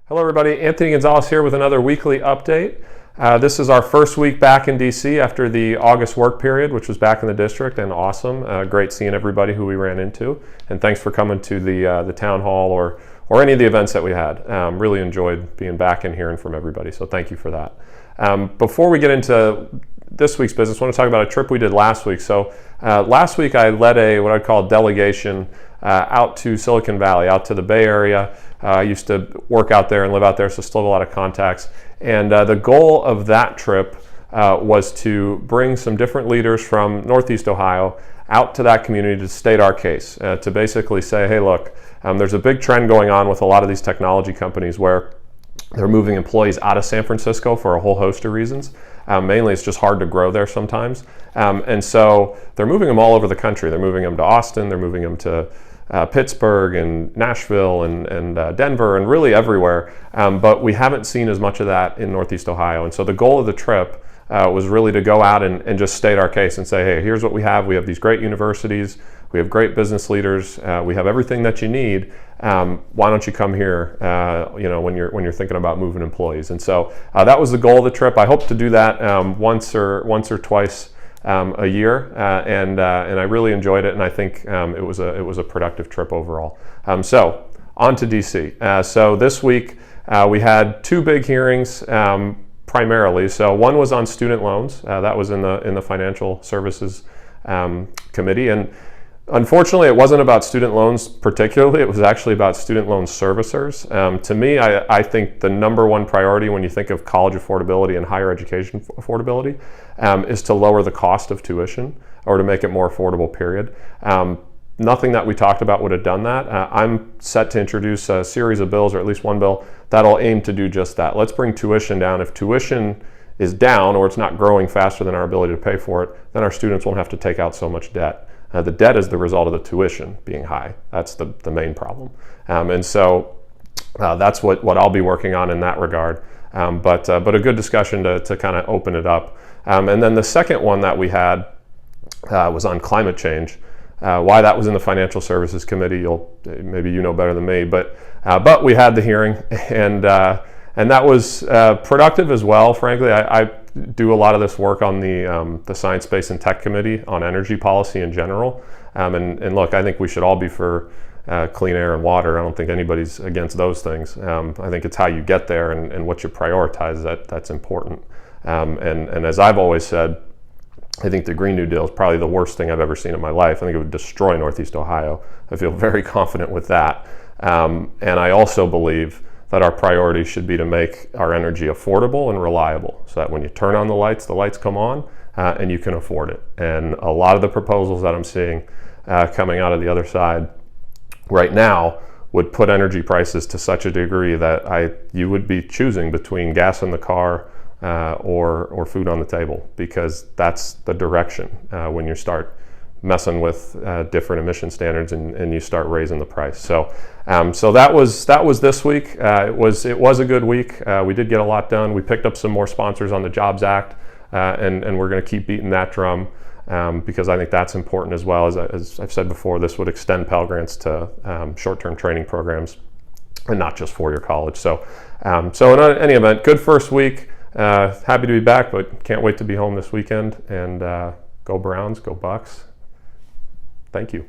Hello everybody, Anthony Gonzalez here with another weekly update. This is our first week back in DC after the August work period, which was back in the district, and awesome. Great seeing everybody who we ran into, and thanks for coming to the town hall or any of the events that we had. Really enjoyed being back and hearing from everybody, so thank you for that. Before we get into this week's business, I want to talk about a trip we did last week. So last week I led what I'd call a delegation out to Silicon Valley, out to the Bay Area. I used to work out there and live out there, so still have a lot of contacts. And the goal of that trip was to bring some different leaders from Northeast Ohio out to that community to state our case, to basically say, hey, look, there's a big trend going on with a lot of these technology companies where they're moving employees out of San Francisco for a whole host of reasons. Mainly it's just hard to grow there sometimes. And so they're moving them all over the country. They're moving them to Austin, they're moving them to Pittsburgh and Nashville and Denver and really everywhere. But we haven't seen as much of that in Northeast Ohio. And so the goal of the trip was really to go out and just state our case and say, hey, here's what we have. We have these great universities. We have great business leaders. We have everything that you need. Why don't you come here? When you're thinking about moving employees. And so that was the goal of the trip. I hope to do that once or twice a year, and I really enjoyed it. And I think it was a productive trip overall. So on to DC. So this week we had two big hearings. Primarily, so one was on student loans. That was in the Financial Services Committee, and unfortunately, it wasn't about student loans particularly. It was actually about student loan servicers. To me, I think the number one priority when you think of college affordability and higher education affordability is to lower the cost of tuition or to make it more affordable, period. Nothing that we talked about would have done that. I'm set to introduce a series of bills, or at least one bill, that'll aim to do just that. Let's bring tuition down. If tuition is down or it's not growing faster than our ability to pay for it, then our students won't have to take out so much debt. The debt is the result of the tuition being high. That's the main problem. And so that's what I'll be working on in that regard. But a good discussion to kind of open it up. And then the second one that we had was on climate change. Why that was in the Financial Services Committee, maybe you know better than me, but we had the hearing, and that was productive as well. Frankly, I do a lot of this work on the Science, Space, and Tech Committee on energy policy in general. And look, I think we should all be for clean air and water. I don't think anybody's against those things. I think it's how you get there and what you prioritize that's important. And as I've always said, I think the Green New Deal is probably the worst thing I've ever seen in my life. I think it would destroy Northeast Ohio. I feel very confident with that. And I also believe that our priority should be to make our energy affordable and reliable so that when you turn on the lights come on and you can afford it. And a lot of the proposals that I'm seeing coming out of the other side right now would put energy prices to such a degree that you would be choosing between gas in the car or food on the table, because that's the direction when you start messing with different emission standards and you start raising the price. So that was this week. It was a good week. We did get a lot done. We picked up some more sponsors on the Jobs Act, and we're going to keep beating that drum because I think that's important as well. As I've said before, this would extend Pell Grants to short-term training programs and not just four-year college. So in any event, good first week. Happy to be back, but can't wait to be home this weekend. And go Browns, go Bucks. Thank you.